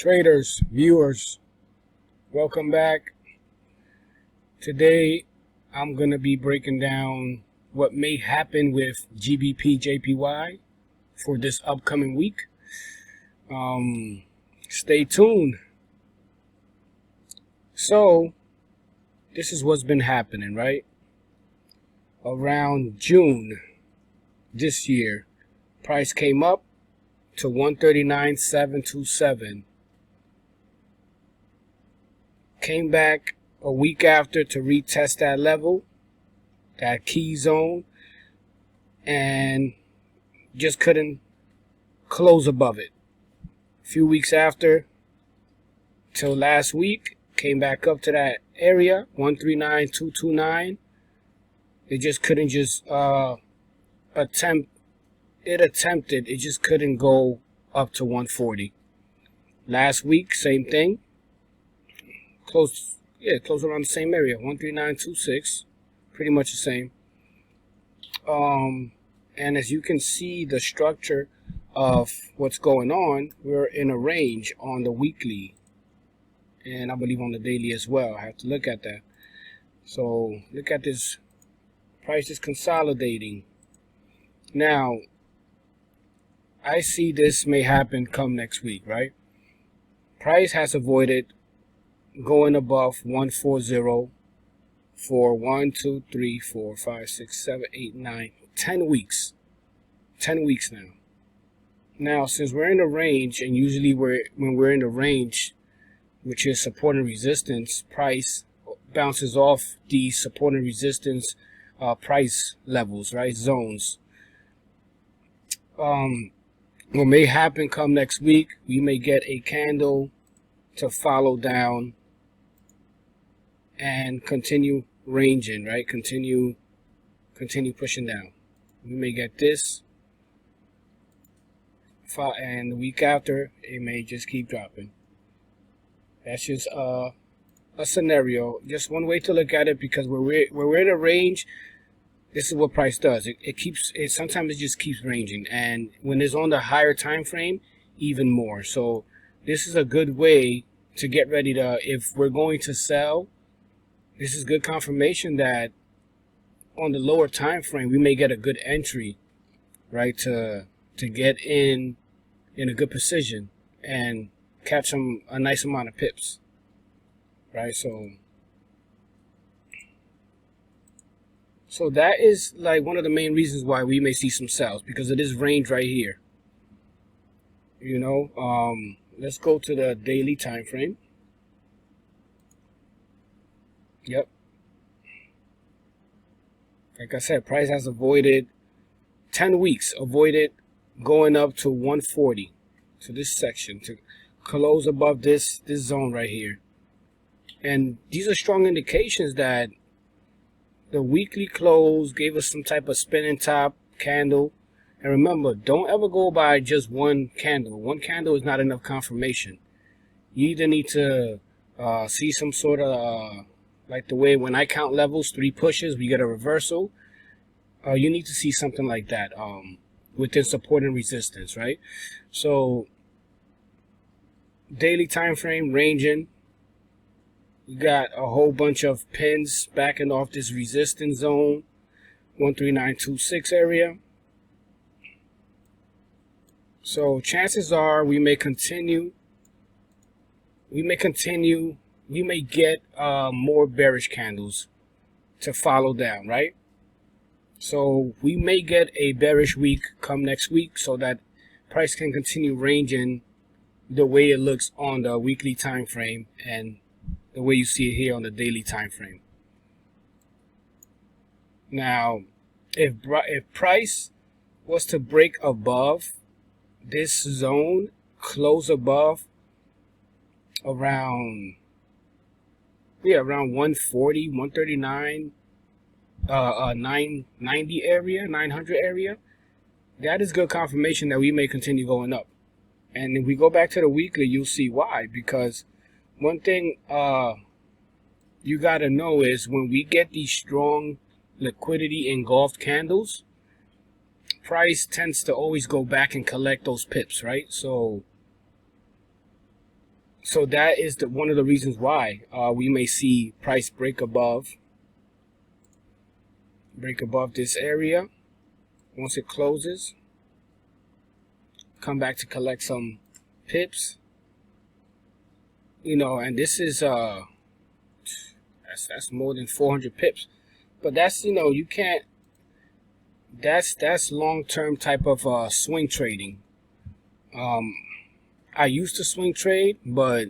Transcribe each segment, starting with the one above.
Traders, viewers, welcome back. Today I'm going to be breaking down what may happen with Gbpjpy for this upcoming week. Stay tuned. So this is what's been happening, right? Around June this year, price came up to 139.727. Came back a week after to retest that level, that key zone, and just couldn't close above it. A few weeks after, till last week, came back up to that area, 139.229. It just couldn't attempted, it just couldn't go up to 140. Last week, same thing. Close around the same area, 139.26, pretty much the same. And as you can see, the structure of what's going on, we're in a range on the weekly, and I believe on the daily as well. I have to look at that. So look at this, price is consolidating. Now, I see this may happen come next week, right? Price has avoided going above 140 for 1, 2, 3, 4, 5, 6, 7, 8, 9, 10 weeks. 10 weeks now. Now, since we're in the range, and usually when we're in the range, which is support and resistance, price bounces off the support and resistance price levels, right? Zones. What may happen come next week, we may get a candle to follow down and continue ranging, right? Continue pushing down. We may get this, and the week after it may just keep dropping. That's just a scenario, just one way to look at it, because when we're in a range, this is what price does. It sometimes it just keeps ranging, and when it's on the higher time frame, even more. So this is a good way to get ready to, if we're going to sell, this is good confirmation that on the lower time frame we may get a good entry, right, to get in a good position and catch a nice amount of pips, right? So that is like one of the main reasons why we may see some sales, because of this range right here. You know, let's go to the daily time frame. Yep. Like I said, price has avoided 10 weeks, avoided going up to 140, to this section, to close above this zone right here. And these are strong indications that the weekly close gave us some type of spinning top candle. And remember, don't ever go by just one candle. One candle is not enough confirmation. You either need to see some sort of like the way when I count levels, 3 pushes, we get a reversal. You need to see something like that within support and resistance, right? So daily time frame ranging. We got a whole bunch of pins backing off this resistance zone, 139.26 area. So chances are we may continue. We may get more bearish candles to follow down, right? So we may get a bearish week come next week, so that price can continue ranging the way it looks on the weekly time frame and the way you see it here on the daily time frame. Now, if price was to break above this zone, close above around 140, 139, 990 area, 900 area, that is good confirmation that we may continue going up. And if we go back to the weekly, you'll see why. Because one thing you got to know is when we get these strong liquidity engulfed candles, price tends to always go back and collect those pips, right? So So that is one of the reasons why we may see price break above this area. Once it closes, come back to collect some pips, and this is that's more than 400 pips, but that's, you can't, that's long-term type of swing trading. I used to swing trade, but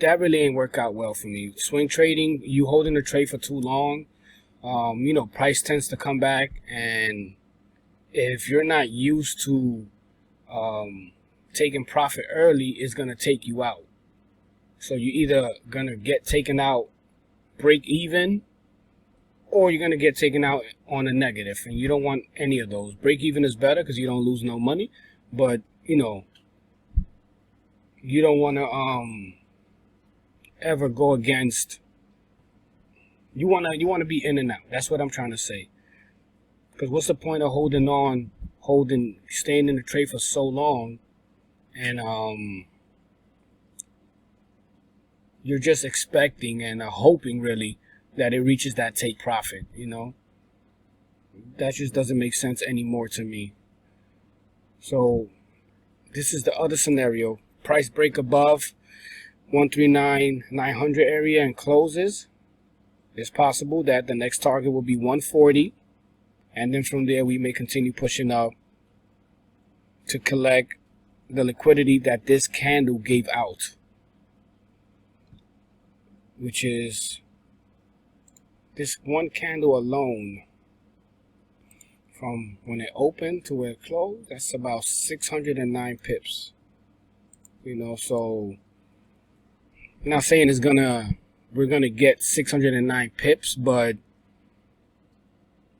that really ain't work out well for me. Swing trading, you holding the trade for too long, price tends to come back, and if you're not used to taking profit early, it's gonna take you out. So you're either gonna get taken out break even, or you're gonna get taken out on a negative, and you don't want any of those. Break even is better because you don't lose no money, but you don't want to ever go against. You wanna be in and out. That's what I'm trying to say. Because what's the point of staying in the trade for so long, and you're just expecting and hoping really that it reaches that take profit. That just doesn't make sense anymore to me. So this is the other scenario. Price break above 139,900 area and closes. It's possible that the next target will be 140, and then from there we may continue pushing up to collect the liquidity that this candle gave out, which is this one candle alone. From when it opened to where it closed, that's about 609 pips. So I'm not saying we're gonna get 609 pips, but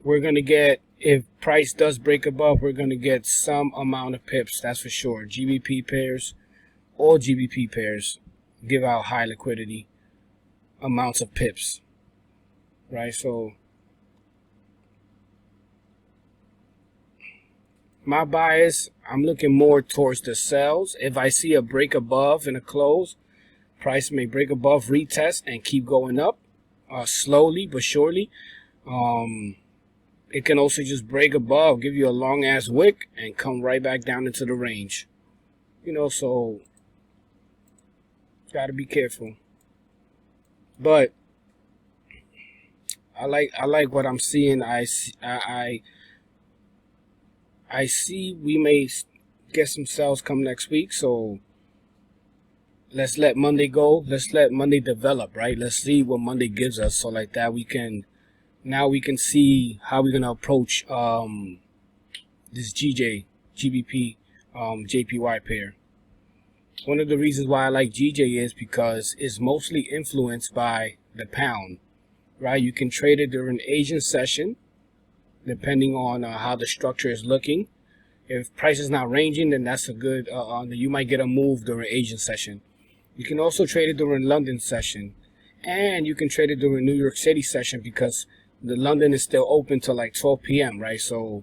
we're gonna get, if price does break above, we're gonna get some amount of pips, that's for sure. GBP pairs, all GBP pairs give out high liquidity amounts of pips, right? So my bias, I'm looking more towards the sells. If I see a break above and a close, price may break above, retest, and keep going up slowly but surely. It can also just break above, give you a long ass wick, and come right back down into the range. So gotta be careful. But I like what I'm seeing. I see we may get some sales come next week, so let's let Monday go. Let's let Monday develop, right? Let's see what Monday gives us, so like that we can see how we're gonna approach this Gbpjpy JPY pair. One of the reasons why I like GJ is because it's mostly influenced by the pound, right? You can trade it during Asian session, depending on how the structure is looking. If price is not ranging, then that's a good, you might get a move during Asian session. You can also trade it during London session, and you can trade it during New York City session, because the London is still open till like 12 p.m. right? So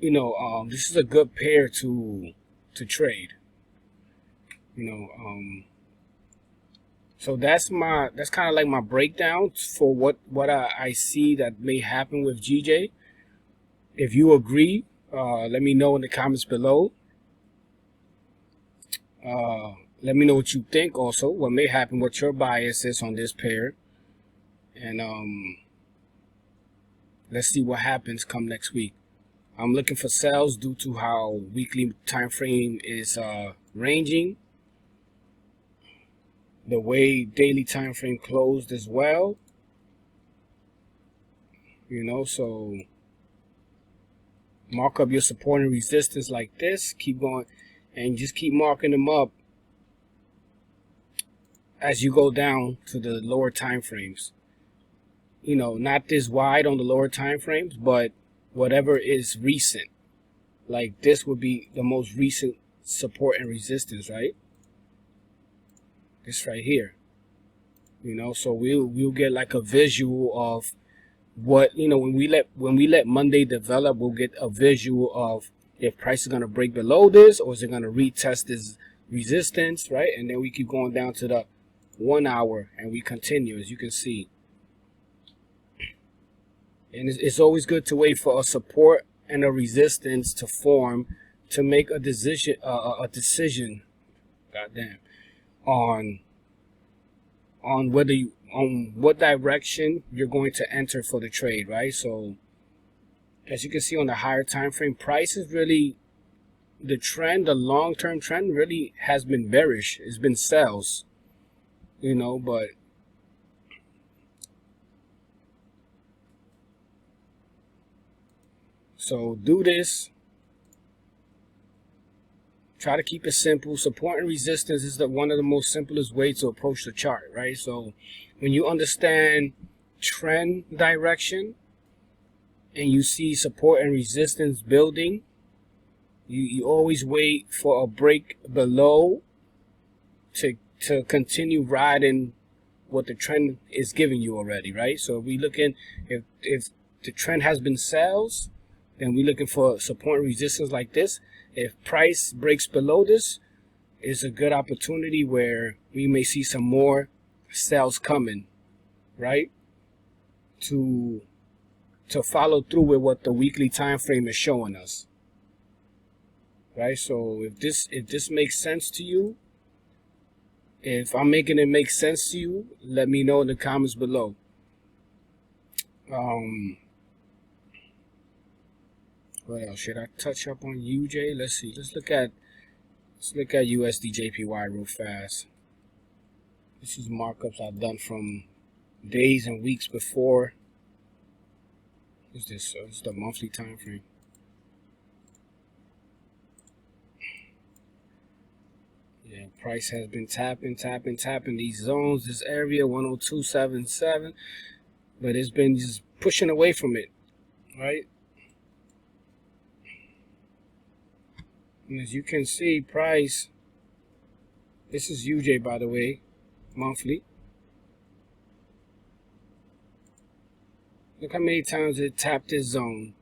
this is a good pair to trade. So that's kind of like my breakdown for what I see that may happen with GJ. If you agree, let me know in the comments below. Let me know what you think also, what may happen, what your bias is on this pair. And let's see what happens come next week. I'm looking for sales due to how weekly time frame is ranging, the way daily time frame closed as well. So mark up your support and resistance like this, keep going, and just keep marking them up as you go down to the lower time frames. Not this wide on the lower time frames, but whatever is recent. Like this would be the most recent support and resistance, right? This right here. So we'll get like a visual of what, when we let Monday develop, we'll get a visual of if price is going to break below this, or is it going to retest this resistance, right? And then we keep going down to the 1 hour and we continue, as you can see. And it's always good to wait for a support and a resistance to form to make a decision, goddamn, on whether you, on what direction you're going to enter for the trade, right? So as you can see on the higher time frame, price is really, the trend, the long-term trend really has been bearish. It's been sells, you know, but so do this. Try to keep it simple. Support and resistance is one of the most simplest ways to approach the chart, right? So when you understand trend direction and you see support and resistance building, you always wait for a break below to continue riding what the trend is giving you already, right? So we looking, if the trend has been sells, then we're looking for support and resistance like this. If price breaks below this, it's a good opportunity where we may see some more sales coming, right? To follow through with what the weekly time frame is showing us, right? So if this makes sense to you, if I'm making it make sense to you, let me know in the comments below. What else should I touch up on UJ? Let's see. Let's look at USDJPY real fast. This is markups I've done from days and weeks before. What's this? It's the monthly time frame. Yeah, price has been tapping these zones, this area 102.77, but it's been just pushing away from it, right? And as you can see, price, this is UJ, by the way, monthly. Look how many times it tapped this zone.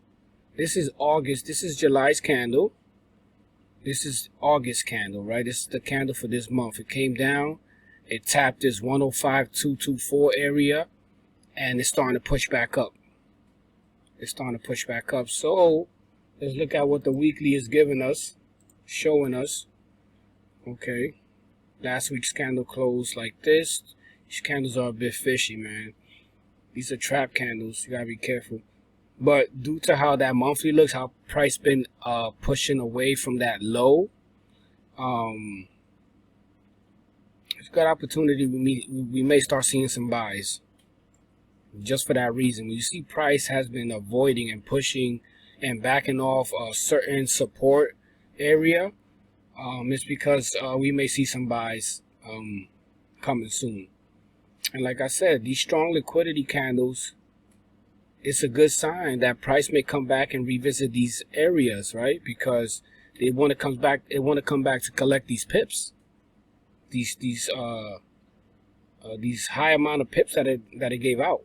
This is August. This is July's candle. This is August candle, right? This is the candle for this month. It came down. It tapped this 105.224 area. And it's starting to push back up. It's starting to push back up. So let's look at what the weekly is giving us. Showing us, okay, last week's candle closed like this. These candles are a bit fishy, man. These are trap candles. You gotta be careful. But due to how that monthly looks, how price been pushing away from that low, it's a good opportunity. We may start seeing some buys. Just for that reason, when you see price has been avoiding and pushing and backing off a certain support area, it's because we may see some buys coming soon. And like I said, these strong liquidity candles, it's a good sign that price may come back and revisit these areas, right? Because they want to come back. They want to come back to collect these pips, these high amount of pips that it gave out.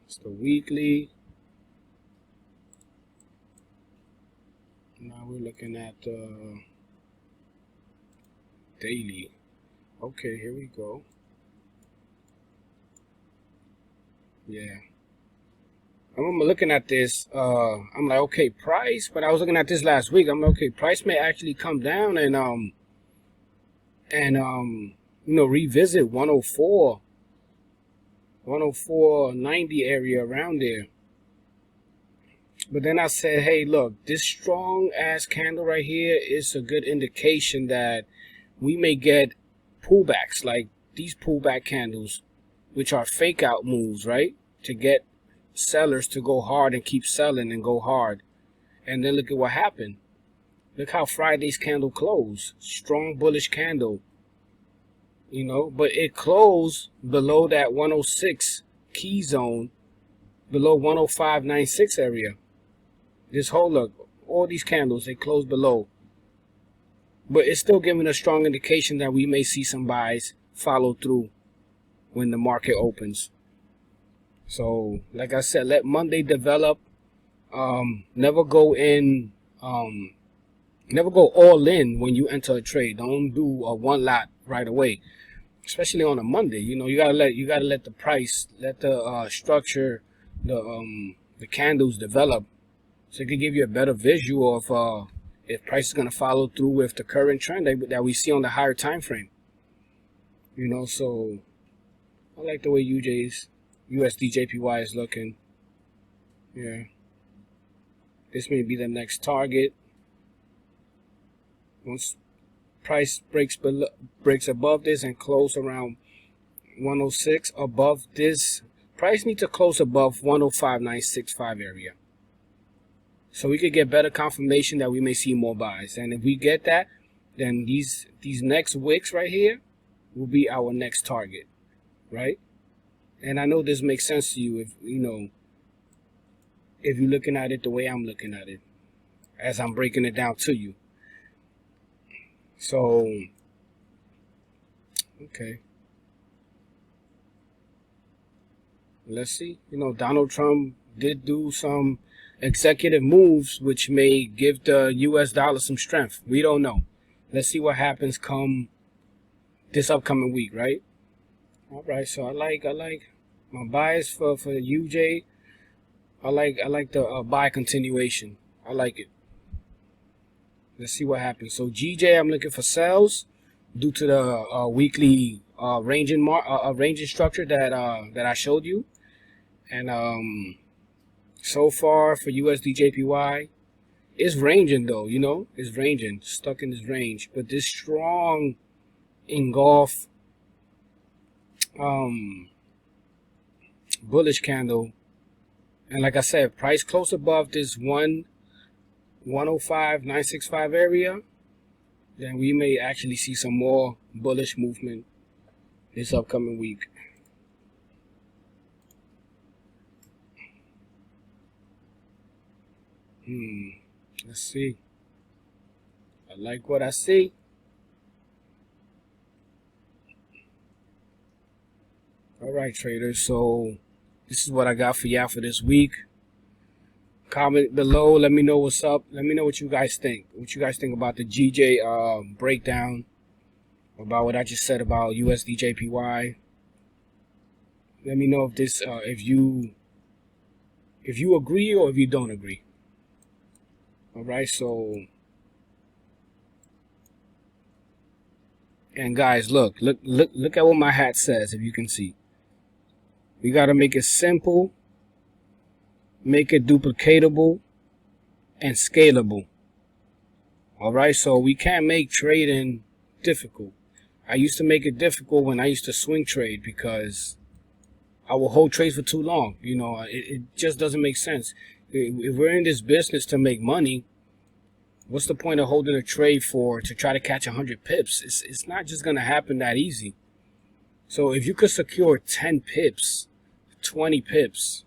It's the weekly. Now we're looking at daily. Okay, here we go. Yeah. I'm looking at this. I'm like, okay, price. But I was looking at this last week. I'm like, okay, price may actually come down and you know, revisit 104.90 area around there. But then I said, hey, look, this strong ass candle right here is a good indication that we may get pullbacks, like these pullback candles, which are fake out moves, right? To get sellers to go hard and keep selling and go hard. And then look at what happened. Look how Friday's candle closed. Strong bullish candle, you know, but it closed below that 106 key zone, below 105.96 area. This whole look, all these candles, they close below. But it's still giving a strong indication that we may see some buys follow through when the market opens. So, like I said, let Monday develop. Never go in Never go all in when you enter a trade. Don't do a one lot right away, especially on a Monday. You know, you gotta let the price, let the structure, the candles develop, so it can give you a better visual of if price is gonna follow through with the current trend that we see on the higher time frame. You know, so I like the way USDJPY is looking. Yeah, this may be the next target. Once price breaks above this and close around 106 above this, price needs to close above 105.965 area, so we could get better confirmation that we may see more buys. And if we get that, then these next wicks right here will be our next target, right? And I know this makes sense to you if you're looking at it the way I'm looking at it as I'm breaking it down to you. So, okay. Let's see. You know, Donald Trump did do some executive moves which may give the US dollar some strength. We don't know. Let's see what happens come this upcoming week, right? All right, so I like my bias for UJ. I like the buy continuation. I like it. Let's see what happens. So GJ, I'm looking for sales due to the weekly ranging structure that I showed you. And so far for USDJPY, it's ranging though. You know, it's ranging, stuck in this range. But this strong engulf bullish candle, and like I said, price close above this 105.965 area, then we may actually see some more bullish movement this upcoming week. Let's see. I like what I see. All right, traders. So this is what I got for y'all for this week. Comment below. Let me know what's up. Let me know what you guys think. What you guys think about the GJ breakdown, about what I just said about USDJPY. Let me know if this if you agree or if you don't agree. All right. So, and guys, look at what my hat says. If you can see, we got to make it simple, make it duplicatable, and scalable. All right, so we can't make trading difficult. I used to make it difficult when I used to swing trade because I will hold trades for too long. You know, it just doesn't make sense. If we're in this business to make money, what's the point of holding a trade to try to catch 100 pips? It's not just gonna happen that easy. So if you could secure 10 pips, 20 pips,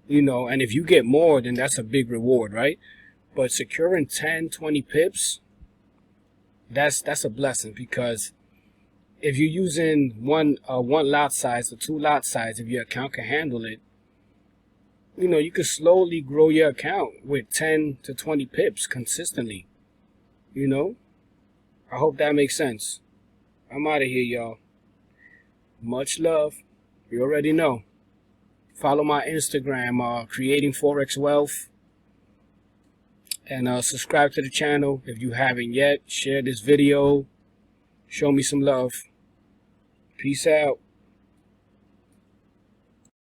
you know, and if you get more, then that's a big reward, right? But securing 10, 20 pips, that's a blessing, because if you're using one lot size or 2 lot size, if your account can handle it, you know, you can slowly grow your account with 10 to 20 pips consistently. You know, I hope that makes sense. I'm out of here, y'all. Much love. You already know. Follow my Instagram, Creating Forex Wealth. And subscribe to the channel if you haven't yet. Share this video. Show me some love. Peace out.